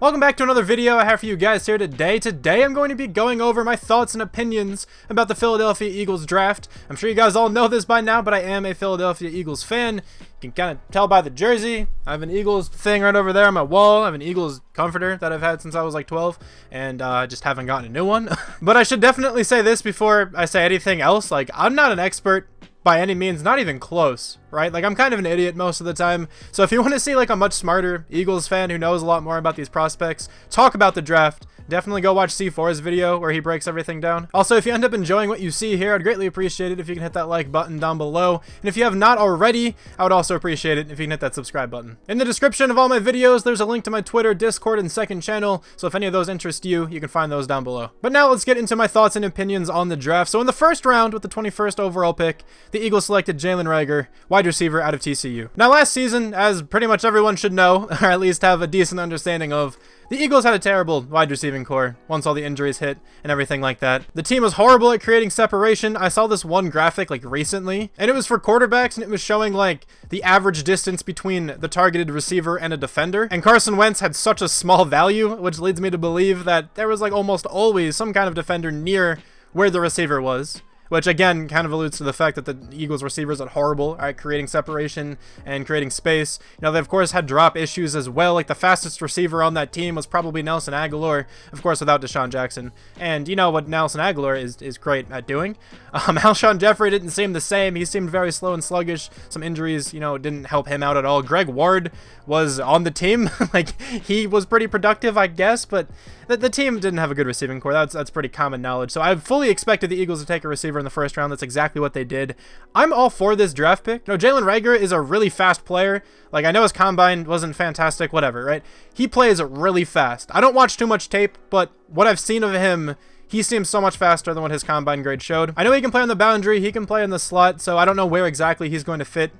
Welcome back to another video I have for you guys here today. Today I'm going to be going over my thoughts and opinions about the Philadelphia Eagles draft. I'm sure you guys all know this by now, but I am a Philadelphia Eagles fan. You can kind of tell by the jersey. I have an Eagles thing right over there on my wall. I have an Eagles comforter that I've had since I was like 12, and I just haven't gotten a new one. But I should definitely say this before I say anything else. Like, I'm not an expert by any means, not even close, right? Like, I'm kind of an idiot most of the time. So if you want to see like a much smarter Eagles fan who knows a lot more about these prospects talk about the draft, definitely go watch C4's video where he breaks everything down. Also, if you end up enjoying what you see here, I'd greatly appreciate it if you can hit that like button down below. And if you have not already, I would also appreciate it if you can hit that subscribe button. In the description of all my videos, there's a link to my Twitter, Discord, and second channel. So if any of those interest you, you can find those down below. But now let's get into my thoughts and opinions on the draft. So in the first round with the 21st overall pick, the Eagles selected Jalen Reagor, wide receiver out of TCU. Now last season, as pretty much everyone should know, or at least have a decent understanding of, the Eagles had a terrible wide receiving core once all the injuries hit and everything like that. The team was horrible at creating separation. I saw this one graphic like recently, and it was for quarterbacks, and it was showing like the average distance between the targeted receiver and a defender. And Carson Wentz had such a small value, which leads me to believe that there was like almost always some kind of defender near where the receiver was. Which again kind of alludes to the fact that the Eagles receivers are horrible at creating separation and creating space. You know, they of course had drop issues as well. Like the fastest receiver on that team was probably Nelson Agholor, of course without Deshaun Jackson. And you know what Nelson Agholor is great at doing. Alshon Jeffrey didn't seem the same. He seemed very slow and sluggish. Some injuries, you know, didn't help him out at all. Greg Ward was on the team. Like, he was pretty productive, I guess, but the team didn't have a good receiving core. That's pretty common knowledge. So I fully expected the Eagles to take a receiver in the first round. That's exactly what they did. I'm all for this draft pick. You know, Jalen Reagor is a really fast player. Like, I know his combine wasn't fantastic, whatever, right? He plays really fast. I don't watch too much tape, but what I've seen of him, he seems so much faster than what his combine grade showed. I know he can play on the boundary, he can play in the slot, so I don't know where exactly he's going to fit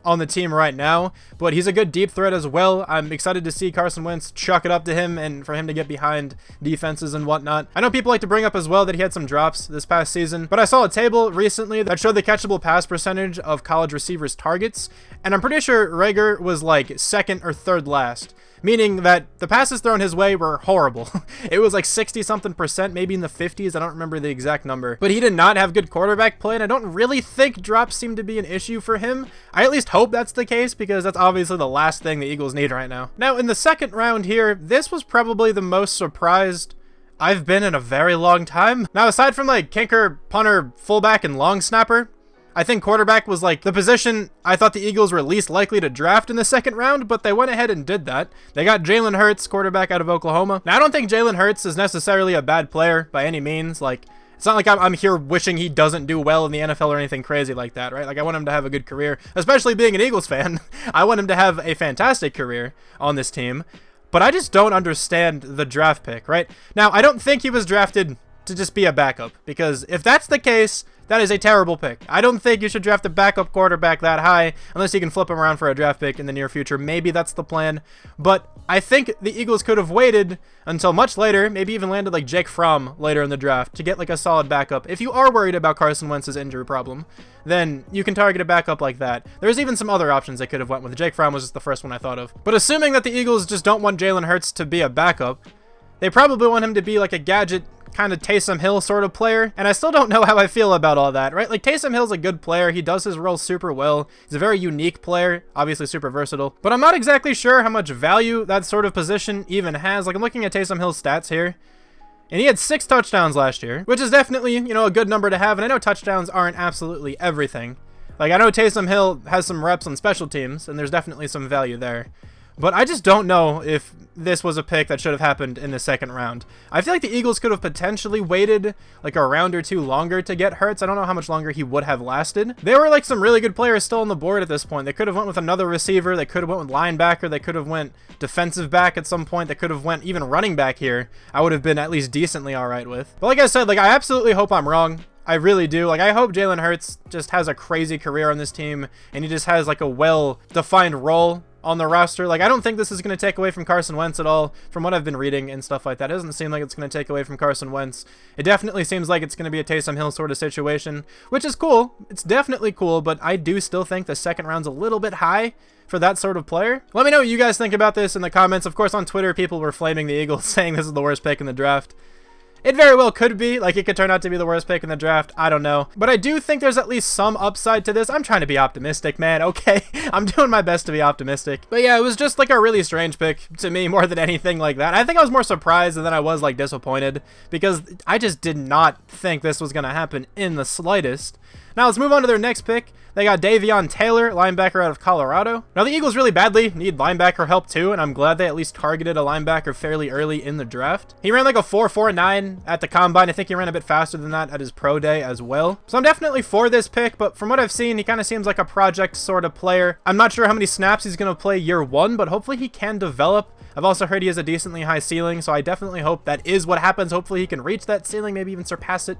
on the team right now, but he's a good deep threat as well. I'm excited to see Carson Wentz chuck it up to him and for him to get behind defenses and whatnot. I know people like to bring up as well that he had some drops this past season, but I saw a table recently that showed the catchable pass percentage of college receivers' targets, and I'm pretty sure Reagor was like second or third last, meaning that the passes thrown his way were horrible. It was like 60-something%, maybe in the 50s. I don't remember the exact number. But he did not have good quarterback play, and I don't really think drops seem to be an issue for him. I at least hope that's the case, because that's obviously the last thing the Eagles need right now. Now, in the second round here, this was probably the most surprised I've been in a very long time. Now, aside from like kicker, punter, fullback, and long snapper, I think quarterback was like the position I thought the Eagles were least likely to draft in the second round, but they went ahead and did that. They got Jalen Hurts, quarterback out of Oklahoma. Now, I don't think Jalen Hurts is necessarily a bad player by any means. Like, it's not like I'm here wishing he doesn't do well in the NFL or anything crazy like that, right? Like, I want him to have a good career, especially being an Eagles fan. I want him to have a fantastic career on this team, but I just don't understand the draft pick, right? Now, I don't think he was drafted to just be a backup, because if that's the case, that is a terrible pick. I don't think you should draft a backup quarterback that high unless you can flip him around for a draft pick in the near future. Maybe that's the plan. But I think the Eagles could have waited until much later, maybe even landed like Jake Fromm later in the draft to get like a solid backup. If you are worried about Carson Wentz's injury problem, then you can target a backup like that. There's even some other options they could have went with. Jake Fromm was just the first one I thought of. But assuming that the Eagles just don't want Jalen Hurts to be a backup, they probably want him to be like a gadget kind of Taysom Hill sort of player, and I still don't know how I feel about all that, right? Like, Taysom Hill's a good player. He does his role super well. He's a very unique player, obviously super versatile, but I'm not exactly sure how much value that sort of position even has. Like, I'm looking at Taysom Hill's stats here, and he had 6 touchdowns last year, which is definitely, you know, a good number to have, and I know touchdowns aren't absolutely everything. Like, I know Taysom Hill has some reps on special teams, and there's definitely some value there. But I just don't know if this was a pick that should have happened in the second round. I feel like the Eagles could have potentially waited like a round or two longer to get Hurts. I don't know how much longer he would have lasted. There were like some really good players still on the board at this point. They could have went with another receiver. They could have went with linebacker. They could have went defensive back at some point. They could have went even running back here. I would have been at least decently all right with. But like I said, like, I absolutely hope I'm wrong. I really do. Like, I hope Jalen Hurts just has a crazy career on this team, and he just has like a well-defined role on the roster. Like, I don't think this is going to take away from Carson Wentz at all. From what I've been reading and stuff like that, it doesn't seem like it's going to take away from Carson Wentz. It definitely seems like it's going to be a Taysom Hill sort of situation, which is cool. It's definitely cool, but I do still think the second round's a little bit high for that sort of player. Let me know what you guys think about this in the comments. Of course, on Twitter, people were flaming the Eagles, saying this is the worst pick in the draft. It very well could be. Like, it could turn out to be the worst pick in the draft. I don't know. But I do think there's at least some upside to this. I'm trying to be optimistic, man. Okay. I'm doing my best to be optimistic. But yeah, it was just like a really strange pick to me more than anything like that. I think I was more surprised than I was like disappointed, because I just did not think this was going to happen in the slightest. Now let's move on to their next pick. They got Davey Taylor, linebacker out of Colorado. Now the Eagles really badly need linebacker help too, and I'm glad they at least targeted a linebacker fairly early in the draft. He ran like a 4.49 at the combine. I think he ran a bit faster than that at his pro day as well. So I'm definitely for this pick, but from what I've seen, he kind of seems like a project sort of player. I'm not sure how many snaps he's going to play year one, but hopefully he can develop. I've also heard he has a decently high ceiling, so I definitely hope that is what happens. Hopefully he can reach that ceiling, maybe even surpass it.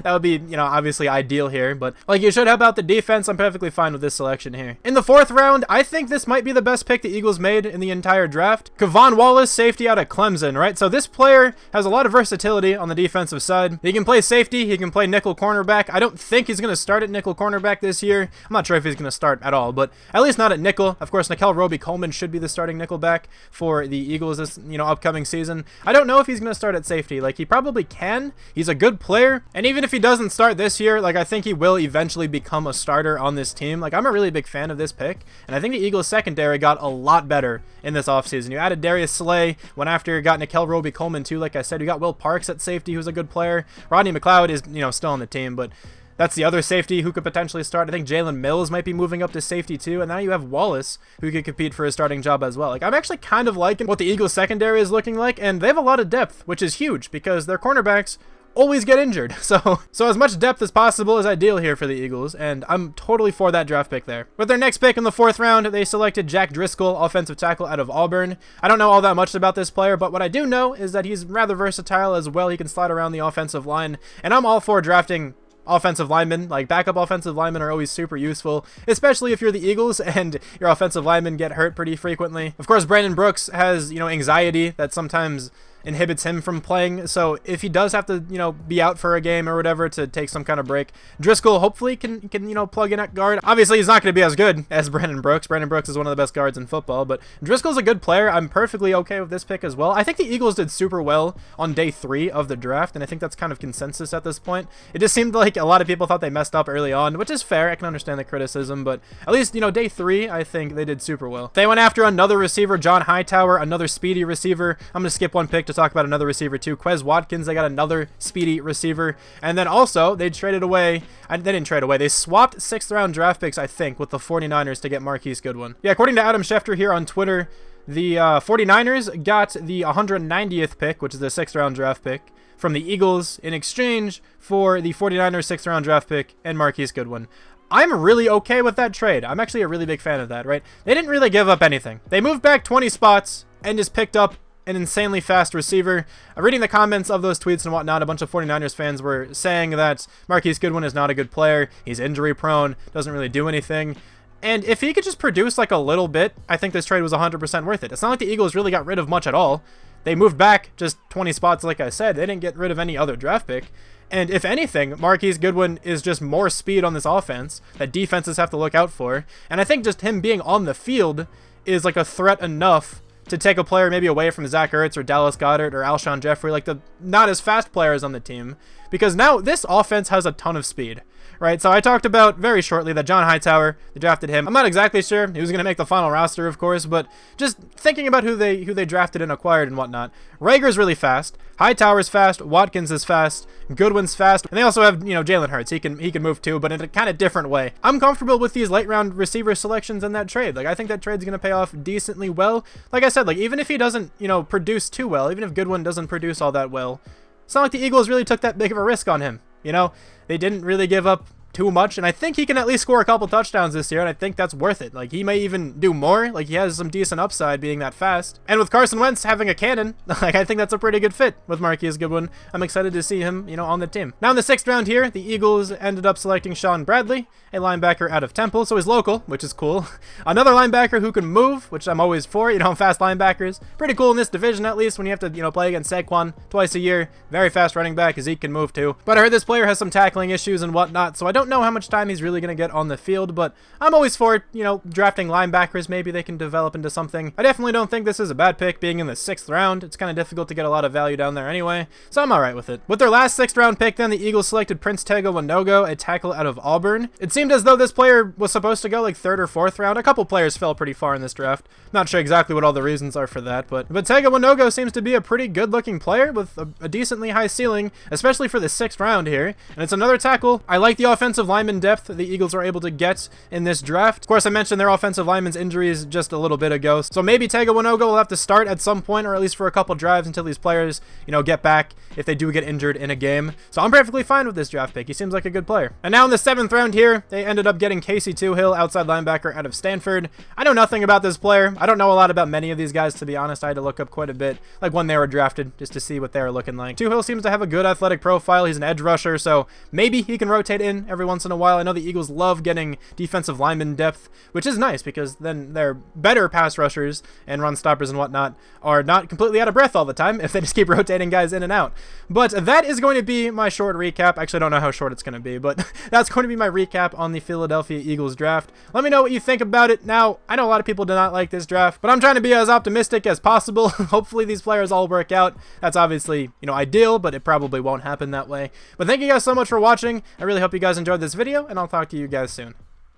That would be, you know, obviously ideal here, but like, you should help out the defense. I'm perfectly fine with this selection here. In the 4th round, I think this might be the best pick the Eagles made in the entire draft. Kevon Wallace, safety out of Clemson, right? So this player has a lot of versatility on the defensive side. He can play safety, he can play nickel cornerback. I don't think he's going to start at nickel cornerback this year. I'm not sure if he's going to start at all, but at least not at nickel. Of course, Nickell Robey-Coleman should be the starting nickelback for the Eagles this, you know, upcoming season. I don't know if he's going to start at safety. Like, he probably can. He's a good player, and even if he doesn't start this year, like, I think he will eventually become a starter on this team. Like, I'm a really big fan of this pick, and I think the Eagles secondary got a lot better in this offseason. You added Darius Slay, went after you got Nickell Robey-Coleman too. Like I said, you got Will Parks at safety, who's a good player. Rodney McLeod is, you know, still on the team, but that's the other safety who could potentially start. I think Jalen Mills might be moving up to safety too. And now you have Wallace, who could compete for a starting job as well. Like, I'm actually kind of liking what the Eagles secondary is looking like, and they have a lot of depth, which is huge because their cornerbacks always get injured. So as much depth as possible is ideal here for the Eagles, and I'm totally for that draft pick there. With their next pick in the 4th round, they selected Jack Driscoll, offensive tackle out of Auburn. I don't know all that much about this player, but what I do know is that he's rather versatile as well. He can slide around the offensive line, and I'm all for drafting offensive linemen. Like, backup offensive linemen are always super useful, especially if you're the Eagles and your offensive linemen get hurt pretty frequently. Of course, Brandon Brooks has, you know, anxiety that sometimes inhibits him from playing, so if he does have to, you know, be out for a game or whatever to take some kind of break, Driscoll hopefully can you know, plug in at guard. Obviously he's not going to be as good as Brandon Brooks. Brandon Brooks is one of the best guards in football, but Driscoll's a good player. I'm perfectly okay with this pick as well. I think the Eagles did super well on day 3 of the draft, and I think that's kind of consensus at this point. It just seemed like a lot of people thought they messed up early on, which is fair. I can understand the criticism, but at least, you know, day 3, I think they did super well. They went after another receiver, John Hightower, another speedy receiver. I'm going to skip one pick to talk about another receiver too. Quez Watkins, they got another speedy receiver. And then also, they traded away, they didn't trade away, they swapped 6th round draft picks, I think, with the 49ers to get Marquise Goodwin. Yeah, according to Adam Schefter here on Twitter, the 49ers got the 190th pick, which is the 6th round draft pick, from the Eagles in exchange for the 49ers 6th round draft pick and Marquise Goodwin. I'm really okay with that trade. I'm actually a really big fan of that, right? They didn't really give up anything. They moved back 20 spots and just picked up an insanely fast receiver. Reading the comments of those tweets and whatnot, a bunch of 49ers fans were saying that Marquise Goodwin is not a good player. He's injury prone, doesn't really do anything. And if he could just produce like a little bit, I think this trade was 100% worth it. It's not like the Eagles really got rid of much at all. They moved back just 20 spots, like I said. They didn't get rid of any other draft pick. And if anything, Marquise Goodwin is just more speed on this offense that defenses have to look out for. And I think just him being on the field is like a threat enough to take a player maybe away from Zach Ertz or Dallas Goedert or Alshon Jeffrey, like the not as fast players on the team. Because now this offense has a ton of speed, right? So I talked about very shortly that John Hightower, they drafted him. I'm not exactly sure he was going to make the final roster, of course, but just thinking about who they drafted and acquired and whatnot. Reagor's really fast. Hightower's fast. Watkins is fast. Goodwin's fast. And they also have, you know, Jalen Hurts. He can move too, but in a kind of different way. I'm comfortable with these late round receiver selections in that trade. Like, I think that trade's going to pay off decently well. Like I said, like, even if he doesn't, you know, produce too well, even if Goodwin doesn't produce all that well, it's not like the Eagles really took that big of a risk on him. You know, they didn't really give up too much, and I think he can at least score a couple touchdowns this year, and I think that's worth it. Like, he may even do more. Like, he has some decent upside being that fast. And with Carson Wentz having a cannon, like, I think that's a pretty good fit with Marquise Goodwin. I'm excited to see him, you know, on the team. Now in the 6th round here, the Eagles ended up selecting Sean Bradley, a linebacker out of Temple, so he's local, which is cool. Another linebacker who can move, which I'm always for, you know, fast linebackers. Pretty cool in this division, at least, when you have to, you know, play against Saquon twice a year. Very fast running back, Zeke can move too. But I heard this player has some tackling issues and whatnot, so I don't know how much time he's really going to get on the field, but I'm always for, you know, drafting linebackers. Maybe they can develop into something. I definitely don't think this is a bad pick being in the 6th round. It's kind of difficult to get a lot of value down there anyway, so I'm alright with it. With their last 6th round pick then, the Eagles selected Prince Tega Wanogho, a tackle out of Auburn. It seemed as though this player was supposed to go like 3rd or 4th round. A couple players fell pretty far in this draft. Not sure exactly what all the reasons are for that, but Tega Wanogho seems to be a pretty good looking player with a decently high ceiling, especially for the 6th round here. And it's another tackle. I like the offensive lineman depth the Eagles are able to get in this draft. Of course, I mentioned their offensive lineman's injuries just a little bit ago, so maybe Tega Wanogho will have to start at some point, or at least for a couple drives until these players, you know, get back if they do get injured in a game. So I'm perfectly fine with this draft pick. He seems like a good player. And now in the 7th round here, they ended up getting Casey Toohill, outside linebacker out of Stanford. I know nothing about this player. I don't know a lot about many of these guys, to be honest. I had to look up quite a bit, like when they were drafted, just to see what they were looking like. Toohill seems to have a good athletic profile. He's an edge rusher, so maybe he can rotate in every once in a while. I know the Eagles love getting defensive lineman depth, which is nice because then their better pass rushers and run stoppers and whatnot are not completely out of breath all the time if they just keep rotating guys in and out. But that is going to be my short recap. Actually, I don't know how short it's going to be, but that's going to be my recap on the Philadelphia Eagles draft. Let me know what you think about it. Now, I know a lot of people do not like this draft, but I'm trying to be as optimistic as possible. Hopefully these players all work out. That's obviously, you know, ideal, but it probably won't happen that way. But thank you guys so much for watching. I really hope you guys enjoyed this video, and I'll talk to you guys soon.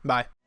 Bye.